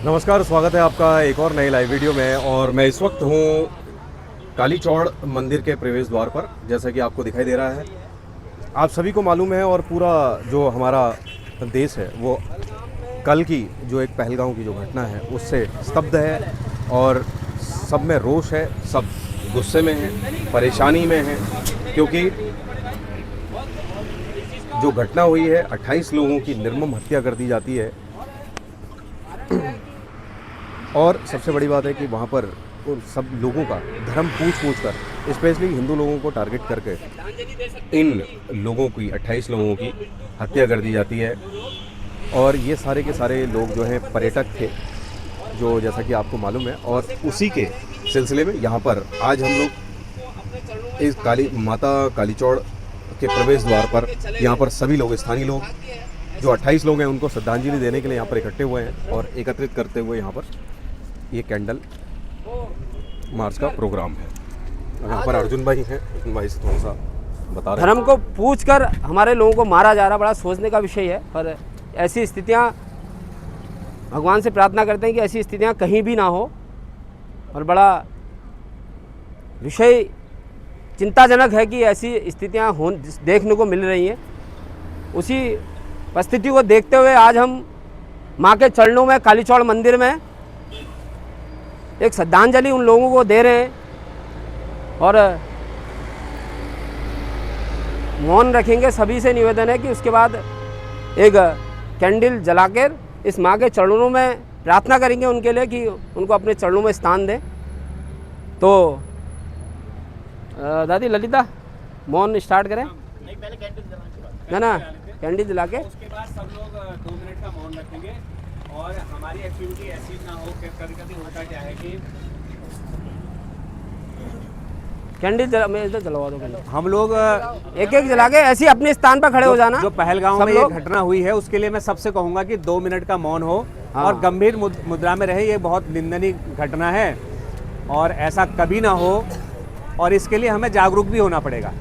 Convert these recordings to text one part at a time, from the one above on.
नमस्कार, स्वागत है आपका एक और नई लाइव वीडियो में। और मैं इस वक्त हूँ काली चौड़ मंदिर के प्रवेश द्वार पर, जैसा कि आपको दिखाई दे रहा है। आप सभी को मालूम है और पूरा जो हमारा देश है वो कल की जो एक पहलगांव की जो घटना है उससे स्तब्ध है। और सब में रोष है, सब गुस्से में हैं, परेशानी में हैं, क्योंकि जो घटना हुई है 28 लोगों की निर्मम हत्या कर दी जाती है। और सबसे बड़ी बात है कि वहाँ पर उन सब लोगों का धर्म पूछ कर, स्पेशली हिंदू लोगों को टारगेट करके इन लोगों की 28 लोगों की हत्या कर दी जाती है। और ये सारे के सारे लोग जो हैं पर्यटक थे, जो जैसा कि आपको मालूम है। और उसी के सिलसिले में यहाँ पर आज हम लोग इस माता काली चौड़ के प्रवेश द्वार पर यहाँ पर सभी लोग, स्थानीय लोग जो 28 लोग हैं, उनको श्रद्धांजलि देने के लिए यहाँ पर इकट्ठे हुए हैं और एकत्रित करते हुए यहाँ पर ये कैंडल मार्च का प्रोग्राम है। यहाँ पर अर्जुन भाई हैं, अर्जुन भाई से थोड़ा सा बता रहे हैं। धर्म को पूछकर हमारे लोगों को मारा जा रहा, बड़ा सोचने का विषय है। पर ऐसी स्थितियाँ, भगवान से प्रार्थना करते हैं कि ऐसी स्थितियाँ कहीं भी ना हो। और बड़ा विषय चिंताजनक है कि ऐसी स्थितियाँ देखने को मिल रही हैं। उसी परिस्थिति को देखते हुए आज हम माँ के चरणों में, काली चौड़ मंदिर में एक श्रद्धांजलि उन लोगों को दे रहे हैं और मौन रखेंगे। सभी से निवेदन है कि उसके बाद एक कैंडल जलाकर इस माँ के चरणों में प्रार्थना करेंगे उनके लिए कि उनको अपने चरणों में स्थान दें। तो दादी ललिता, मौन स्टार्ट करें। नहीं, पहले कैंडल जलाने के बाद। ना कैंडल जला के उसके बाद सब लोग 2 मिनट का मौन रखेंगे। और हमारी एक्टिविटी ऐसी ना हो कि कभी होता क्या है कि कैंडल मैं इधर जलवा दो कैंडल। हम लोग एक एक जला के ऐसे ही अपने स्थान पर खड़े हो जाना। जो पहलगांव सब में ये लोग। घटना हुई है उसके लिए मैं सबसे कहूंगा कि 2 मिनट का मौन हो हाँ। और गंभीर मुद्रा में रहे। ये बहुत निंदनीय घटना है और ऐसा कभी ना हो। और इसके लिए हमें जागरूक भी होना पड़ेगा।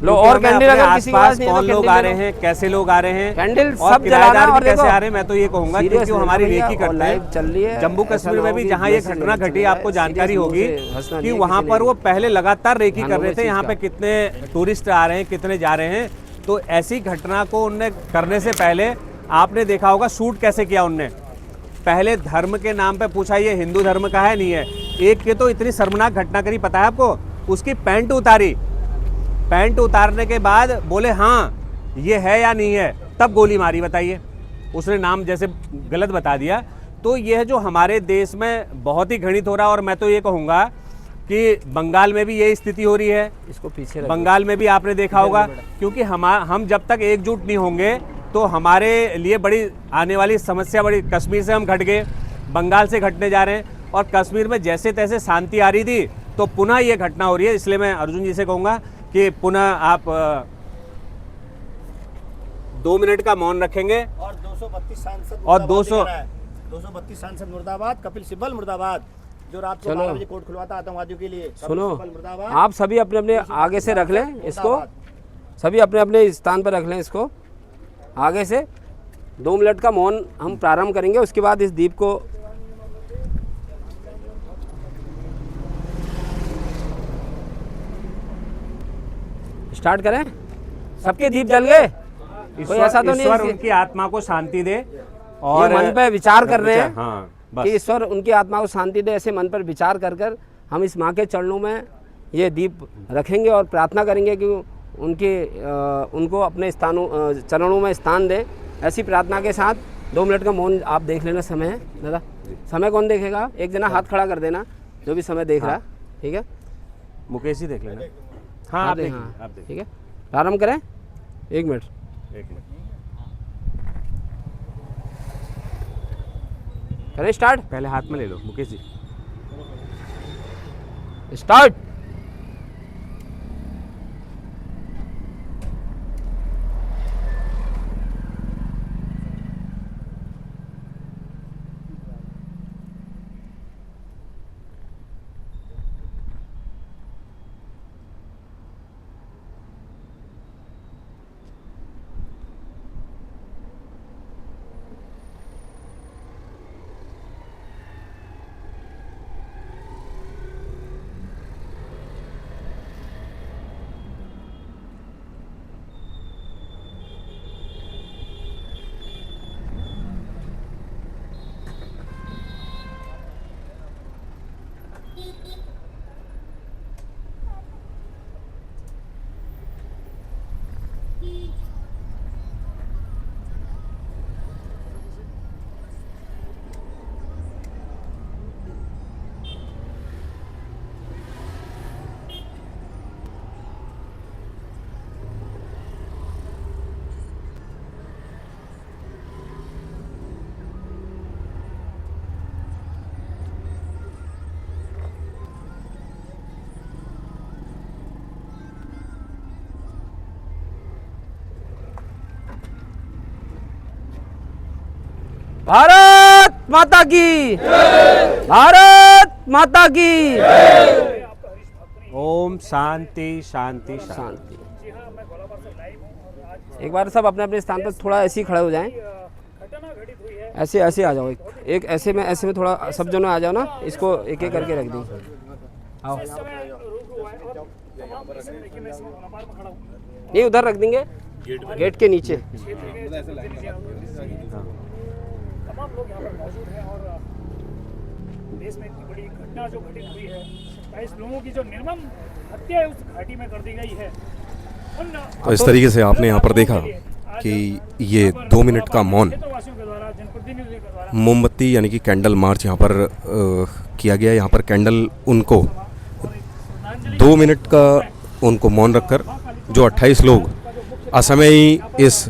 लो और कैंडल अगर किसी के पास आसपास नहीं है तो कौन लोग कैंडल आ ले रहे लो। हैं, कैसे लोग आ रहे हैं, कैंडल और सब किराएदार जलाना। भी और कैसे देखो, आ रहे हैं, मैं तो ये कहूंगा serious क्योंकि वो लेना हमारी भैया, रेकी और करते लाइव चल रही है। हैं। जम्मू ऐसा कश्मीर ना में हो भी कि जहाँ ये मैसेज घटना नहीं घटी, चल रहा आपको है। जानकारी serious होगी मुंह से हंसना कि नहीं है वहाँ किसी पर ने वो पहले लगातार रेकी ध्यान कर होगा रहे इस थे, चीज़ यहाँ का। पे कितने टूरिस्ट आ रहे हैं, कितने जा रहे हैं। तो ऐसी घटना को उनने करने से पहले आपने देखा होगा शूट कैसे किया उनने। पहले धर्म के नाम पे पूछा ये हिंदू धर्म का है नहीं है। एक के तो इतनी शर्मनाक घटना करी, पता है आपको? उसकी पैंट उतारी, पैंट उतारने के बाद बोले हाँ ये है या नहीं है, तब गोली मारी। बताइए, उसने नाम जैसे गलत बता दिया। तो यह जो हमारे देश में बहुत ही घृणित हो रहा है। और मैं तो ये कहूँगा कि बंगाल में भी यही स्थिति हो रही है। इसको पीछे रख दो। बंगाल में भी आपने देखा होगा, क्योंकि हम जब तक एकजुट नहीं होंगे तो हमारे लिए बड़ी आने वाली समस्या बड़ी। कश्मीर से हम घट गए, बंगाल से घटने जा रहे हैं। और कश्मीर में जैसे तैसे शांति आ रही थी तो पुनः ये घटना हो रही है। इसलिए मैं अर्जुन जी से कहूँगा कि पुनः आप 2 मिनट का मौन रखेंगे। और 232 सांसद और 200 232 सांसद मुर्दाबाद, कपिल सिब्बल मुर्दाबाद, जो रात को चलो। 12 बजे कोर्ट खुलवाता आतंकवादियों के लिए। कपिल सुनो, सिब्बल मुर्दाबाद। आप सभी अपने अपने आगे से रख लें इसको। सभी अपने अपने स्थान पर रख लें इसको आगे से। 2 मिनट का मौन हम प्रारंभ करेंगे। उसके बाद इस दीप को स्टार्ट करें। सबके दीप जल गए? कोई ऐसा तो नहीं ईश्वर है उनकी आत्मा को शांति दे। और और मन पे विचार कर रहे हैं हाँ, कि बस ईश्वर उनकी आत्मा को शांति दे। ऐसे मन पर विचार कर कर हम इस माँ के चरणों में ये दीप रखेंगे और प्रार्थना करेंगे कि उनको अपने चरणों में स्थान दें। ऐसी प्रार्थना के साथ 2 मिनट का मौन आप देख लेना। समय है दादा, समय कौन देखेगा? एक जना हाथ खड़ा कर देना जो भी समय देख रहा है, ठीक है? मुकेश जी देख लेना। हाँ, आप देखिए, आप देखिए। ठीक है, प्रारंभ करें। 1 मिनट। 1 मिनट करें स्टार्ट। पहले हाथ में ले लो मुकेश जी। स्टार्ट। भारत माता की, भारत माता की। ओम शांति शांति शांति। शांति। एक बार सब अपने अपने स्थान पर थोड़ा ऐसे ही खड़े हो जाएं। ऐसे ऐसे आ जाओ, एक ऐसे में थोड़ा सब जने आ जाओ ना, इसको एक एक करके रख दी। आओ, ये उधर रख देंगे गेट के नीचे। तमाम लोग यहाँ पर मौजूद हैं और देश में इतनी बड़ी घटना जो घटित हुई है, 27 लोगों की जो निर्मम हत्या उस घाटी में कर दी गई है। तो इस तरीके से आपने यहाँ पर देखा कि ये 2 मिनट का मौन मोमबत्ती यानी कि कैंडल मार्च यहाँ पर किया गया। यहाँ पर कैंडल उनको 2 मिनट का उनको मौन रखकर जो 28 लोग असमय ही इस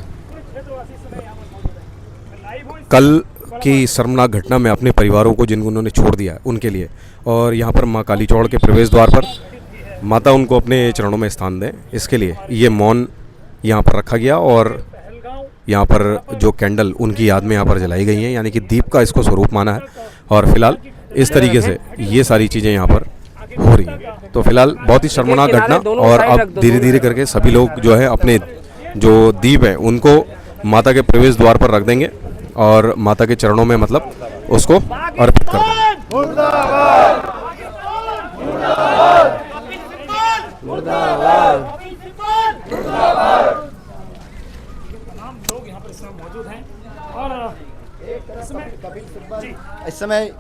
कल की शर्मनाक घटना में अपने परिवारों को जिनको उन्होंने छोड़ दिया उनके लिए, और यहाँ पर माँ काली चौड़ के प्रवेश द्वार पर माता उनको अपने चरणों में स्थान दें, इसके लिए ये मौन यहाँ पर रखा गया। और यहाँ पर जो कैंडल उनकी याद में यहाँ पर जलाई गई हैं, यानी कि दीप का इसको स्वरूप माना है। और फिलहाल इस तरीके से ये सारी चीज़ें यहाँ पर हो रही हैं। तो फिलहाल बहुत ही शर्मनाक घटना, और अब धीरे धीरे करके सभी लोग जो है अपने जो दीप है उनको माता के प्रवेश द्वार पर रख देंगे और माता के चरणों में मतलब उसको अर्पित कर देंगे। तमाम लोग यहाँ पर इस समय मौजूद हैं और इस समय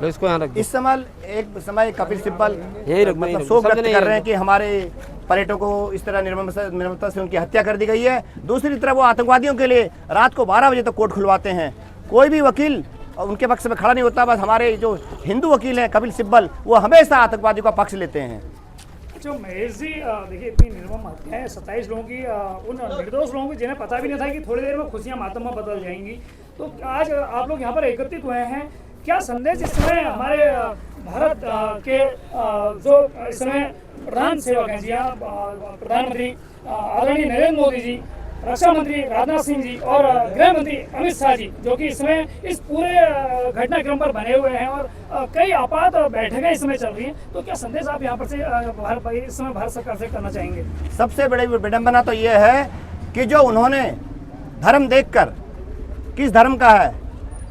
इसको यहाँ रख दो। इस समय एक समय कपिल सिब्बल यही रख, मतलब शोक व्यक्त कर रहे हैं कि हमारे पर्यटकों को इस तरह निर्ममता से उनकी हत्या कर दी गई है। दूसरी तरफ वो आतंकवादियों के लिए रात को 12 बजे तक कोर्ट खुलवाते हैं। कोई भी वकील उनके पक्ष में खड़ा नहीं होता। बस हमारे जो हिंदू वकील हैं कपिल सिब्बल, वो हमेशा आतंकवादियों का पक्ष लेते हैं। जो महेश जी देखिए, इतनी निर्मम हत्याएं 27 लोगों की, उन निर्दोष लोगों की जिन्हें पता भी नहीं था कि थोड़ी देर में खुशियां मातम में बदल जाएंगी। तो आज आप लोग यहाँ पर एकत्रित हुए हैं, क्या संदेश इस समय हमारे भारत के जो इस समय प्रधान सेवक हैं जी, प्रधानमंत्री आदरणीय नरेंद्र मोदी जी, रक्षा मंत्री राजनाथ सिंह जी और गृह मंत्री अमित शाह जी, जो कि इसमें इस पूरे घटनाक्रम पर बने हुए हैं और कई आपात बैठकें इस समय चल रही हैं, तो क्या संदेश आप यहाँ पर से इस समय भारत सरकार से करना चाहेंगे? सबसे बड़ी विडंबना तो ये है कि जो उन्होंने धर्म देखकर, किस धर्म का है,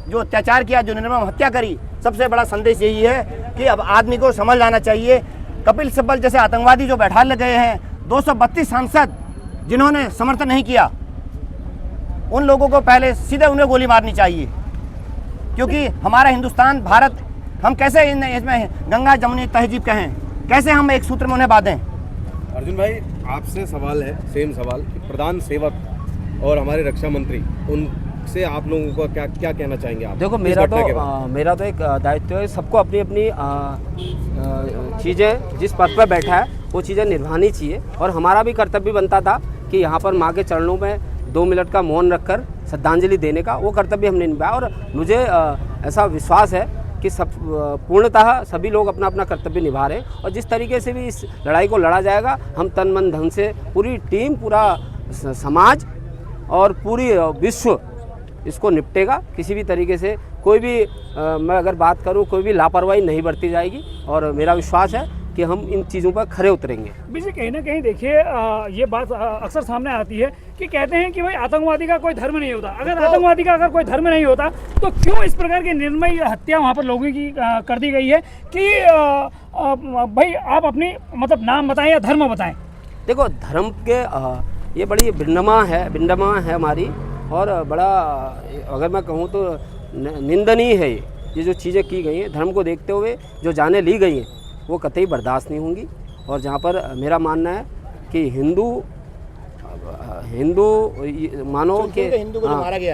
जो अत्याचार किया, जो निर्मम हत्या करी, सबसे बड़ा संदेश यही है कि अब आदमी को समझ लाना चाहिए। कपिल सिब्बल जैसे आतंकवादी जो बैठा ले गए हैं, 232 सांसद जिन्होंने समर्थन नहीं किया, उन लोगों को पहले सीधे उन्हें गोली मारनी चाहिए। क्योंकि हमारा हिंदुस्तान, भारत, हम कैसे इसमें गंगा जमुनी तहजीब कहें, कैसे हम एक सूत्र में उन्हें बांधें? अर्जुन भाई, आपसे सवाल है, सेम सवाल, प्रधान सेवक और हमारे रक्षा मंत्री, उनसे आप लोगों को क्या क्या कहना चाहेंगे आप? देखो, मेरा तो एक दायित्व है, सबको अपनी अपनी चीज़ें जिस पद पर बैठा है वो चीज़ें निभानी चाहिए। और हमारा भी कर्तव्य बनता था कि यहाँ पर माँ के चरणों में 2 मिनट का मौन रखकर श्रद्धांजलि देने का, वो कर्तव्य हमने निभाया। और मुझे ऐसा विश्वास है कि सब पूर्णतः सभी लोग अपना अपना कर्तव्य निभा रहे हैं। और जिस तरीके से भी इस लड़ाई को लड़ा जाएगा, हम तन मन धन से, पूरी टीम, पूरा समाज और पूरी विश्व इसको निपटेगा। किसी भी तरीके से कोई भी मैं अगर बात करूं, कोई भी लापरवाही नहीं बरती जाएगी। और मेरा विश्वास है कि हम इन चीज़ों पर खरे उतरेंगे। बीजी, कहीं ना कहीं देखिए, ये बात अक्सर सामने आती है कि कहते हैं कि भाई आतंकवादी का कोई धर्म नहीं होता। अगर आतंकवादी का अगर कोई धर्म नहीं होता तो क्यों इस प्रकार की निर्मम हत्या वहाँ पर लोगों की कर दी गई है कि भाई आप अपनी मतलब नाम बताएं या धर्म बताएं? देखो, धर्म के ये बड़ी विडंबना है हमारी, और बड़ा, अगर मैं कहूँ तो निंदनीय है ये जो चीज़ें की गई हैं। धर्म को देखते हुए जो जानें ली गई हैं वो कतई बर्दाश्त नहीं होंगी। और जहाँ पर मेरा मानना है कि हिंदू मानो कि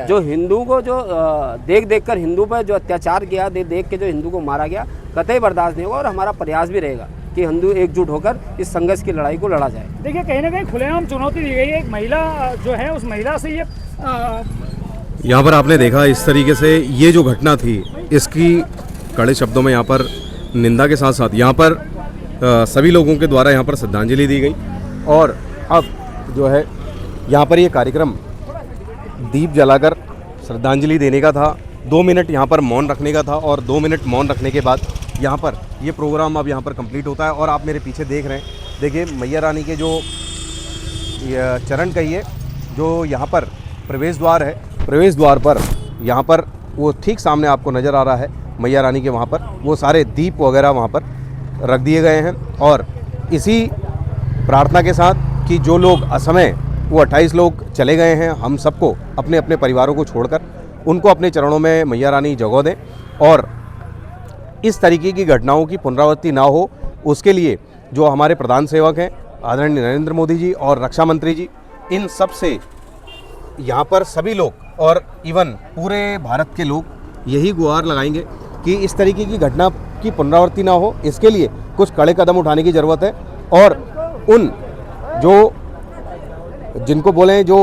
जो हिंदू को जो देख कर हिंदू पर जो अत्याचार किया, देख के जो हिंदू को मारा गया, कतई बर्दाश्त नहीं होगा। और हमारा प्रयास भी रहेगा कि हिंदू एकजुट होकर इस संघर्ष की लड़ाई को लड़ा जाए। देखिए, कहीं ना कहीं खुलेआम चुनौती दी गई है। एक महिला जो है, उस महिला से ये यहाँ पर आपने देखा इस तरीके से ये जो घटना थी, इसकी कड़े शब्दों में यहाँ पर निंदा के साथ साथ यहाँ पर सभी लोगों के द्वारा यहाँ पर श्रद्धांजलि दी गई। और अब जो है यहाँ पर ये कार्यक्रम दीप जलाकर श्रद्धांजलि देने का था, 2 मिनट यहाँ पर मौन रखने का था और 2 मिनट मौन रखने के बाद यहाँ पर ये प्रोग्राम अब यहाँ पर कंप्लीट होता है। और आप मेरे पीछे देख रहे हैं, देखिए मैया रानी के जो चरण कहिए, जो यहाँ पर प्रवेश द्वार है, प्रवेश द्वार पर यहाँ पर वो ठीक सामने आपको नज़र आ रहा है मैया रानी के, वहाँ पर वो सारे दीप वगैरह वहाँ पर रख दिए गए हैं। और इसी प्रार्थना के साथ कि जो लोग असमय वो 28 लोग चले गए हैं, हम सबको अपने अपने परिवारों को छोड़कर उनको अपने चरणों में मैया रानी जगह दें और इस तरीके की घटनाओं की पुनरावृत्ति ना हो, उसके लिए जो हमारे प्रधान सेवक हैं आदरणीय नरेंद्र मोदी जी और रक्षा मंत्री जी, इन सब से यहाँ पर सभी लोग और इवन पूरे भारत के लोग यही गुहार लगाएंगे कि इस तरीके की घटना की पुनरावृत्ति ना हो। इसके लिए कुछ कड़े कदम उठाने की ज़रूरत है और उन जो जिनको बोलें जो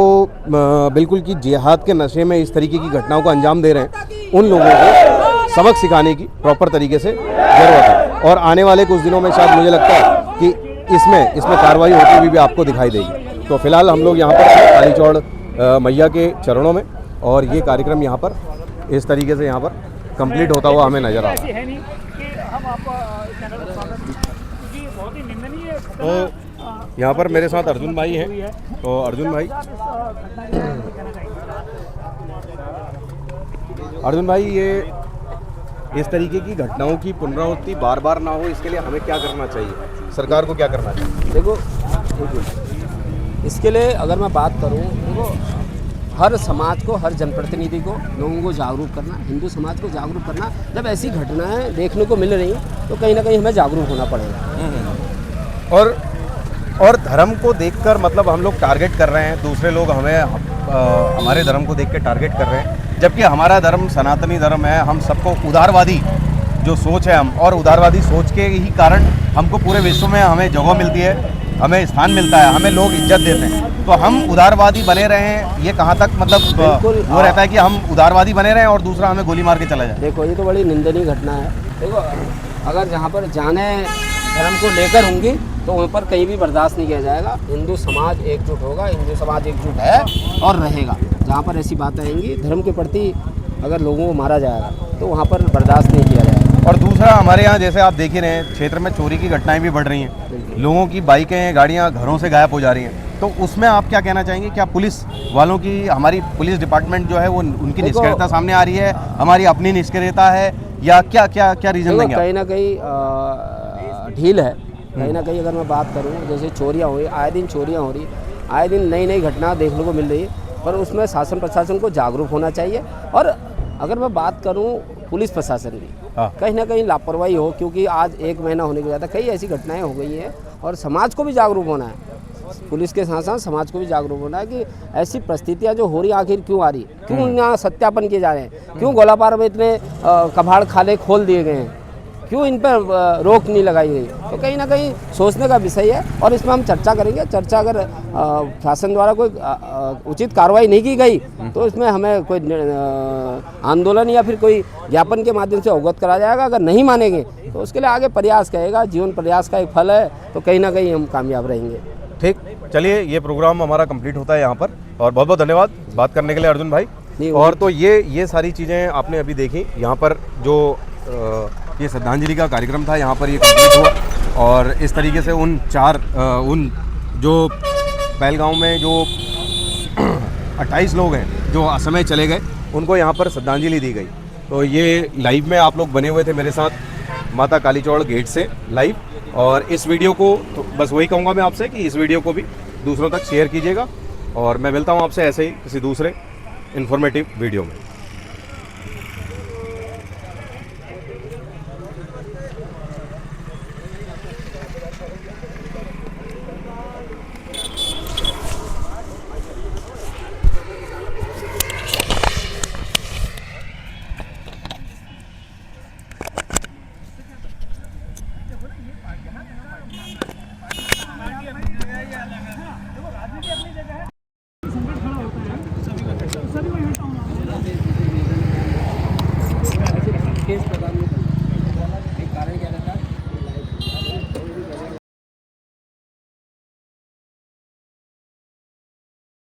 बिल्कुल की जिहाद के नशे में इस तरीके की घटनाओं को अंजाम दे रहे हैं, उन लोगों को सबक सिखाने की प्रॉपर तरीके से ज़रूरत है। और आने वाले कुछ दिनों में शायद मुझे लगता है कि इसमें कार्रवाई होती हुई भी आपको दिखाई देगी। तो फिलहाल हम लोग यहाँ पर कालीचौड़ मैया के चरणों में और ये कार्यक्रम यहाँ पर इस तरीके से यहाँ पर कंप्लीट होता हुआ हमें नज़र आ रहा है। है नहीं कि हम आपका चैनल पर स्वागत क्योंकि बहुत ही निंदनीय तो यहाँ पर मेरे साथ अर्जुन भाई हैं। तो अर्जुन भाई ये इस तरीके की घटनाओं की पुनरावृत्ति बार बार ना हो, इसके लिए हमें क्या करना चाहिए, सरकार को क्या करना चाहिए? देखो इसके लिए अगर मैं बात करूं, देखो हर समाज को, हर जनप्रतिनिधि को, लोगों को जागरूक करना, हिंदू समाज को जागरूक करना। जब ऐसी घटनाएं देखने को मिल रही तो कहीं ना कहीं हमें जागरूक होना पड़ेगा। और धर्म को देखकर मतलब हम लोग टारगेट कर रहे हैं, दूसरे लोग हमें हमारे धर्म को देख के टारगेट कर रहे हैं, जबकि हमारा धर्म सनातनी धर्म है। हम सबको उदारवादी जो सोच है, हम और उदारवादी सोच के ही कारण हमको पूरे विश्व में हमें जगह मिलती है, हमें स्थान मिलता है, हमें लोग इज्जत देते हैं। तो हम उदारवादी बने रहें, ये कहाँ तक मतलब वो रहता है कि हम उदारवादी बने रहें और दूसरा हमें गोली मार के चला जाए। देखो ये तो बड़ी निंदनीय घटना है। देखो अगर जहाँ पर जाने धर्म को लेकर होंगी तो वहाँ पर कहीं भी बर्दाश्त नहीं किया जाएगा। हिंदू समाज एकजुट होगा, हिंदू समाज एकजुट है और रहेगा। जहाँ पर ऐसी बातें आएंगी, धर्म के प्रति अगर लोगों को मारा जाएगा तो वहाँ पर बर्दाश्त नहीं किया जाएगा। और दूसरा हमारे यहाँ जैसे आप देख ही रहे हैं, क्षेत्र में चोरी की घटनाएं भी बढ़ रही हैं, लोगों की बाइकें, गाड़ियाँ घरों से गायब हो जा रही हैं। तो उसमें आप क्या कहना चाहेंगे? क्या पुलिस वालों की, हमारी पुलिस डिपार्टमेंट जो है वो उनकी निष्क्रियता सामने आ रही है, हमारी अपनी निष्क्रियता है, या क्या क्या क्या रीज़न देंगे? कहीं ना कहीं ढील है। कहीं ना कहीं अगर मैं बात करूँ, जैसे चोरियाँ हो रही, आए दिन चोरियाँ हो रही, आए दिन नई नई घटना देखने को मिल रही है, पर उसमें शासन प्रशासन को जागरूक होना चाहिए। और अगर मैं बात करूं पुलिस प्रशासन की, कहीं ना कहीं लापरवाही हो, क्योंकि आज 1 महीना होने के बाद कई ऐसी घटनाएं हो गई हैं और समाज को भी जागरूक होना है। पुलिस के साथ साथ समाज को भी जागरूक होना है कि ऐसी परिस्थितियां जो हो रही आखिर क्यों आ रही, क्यों यहाँ सत्यापन किए जा रहे हैं, क्यों गोलापार में इतने कबाड़ खाने खोल दिए गए हैं, क्यों इन पर रोक नहीं लगाई गई। तो कहीं ना कहीं सोचने का विषय है और इसमें हम चर्चा करेंगे। चर्चा अगर शासन द्वारा कोई उचित कार्रवाई नहीं की गई तो इसमें हमें कोई आंदोलन या फिर कोई ज्ञापन के माध्यम से अवगत करा जाएगा। अगर नहीं मानेंगे तो उसके लिए आगे प्रयास करेगा। जीवन प्रयास का एक फल है, तो कहीं ना कहीं हम कामयाब रहेंगे। ठीक, चलिए ये प्रोग्राम हमारा कंप्लीट होता है यहाँ पर, और बहुत बहुत धन्यवाद बात करने के लिए अर्जुन भाई। और तो ये सारी चीज़ें आपने अभी देखी यहाँ पर, जो ये श्रद्धांजलि का कार्यक्रम था यहाँ पर ये कंप्लीट हुआ। और इस तरीके से उन जो पहलगांव में जो 28 लोग हैं जो असमय चले गए, उनको यहाँ पर श्रद्धांजलि दी गई। तो ये लाइव में आप लोग बने हुए थे मेरे साथ माता कालीचौड़ गेट से लाइव। और इस वीडियो को तो बस वही कहूँगा मैं आपसे कि इस वीडियो को भी दूसरों तक शेयर कीजिएगा, और मैं मिलता हूँ आपसे ऐसे ही किसी दूसरे इन्फॉर्मेटिव वीडियो में।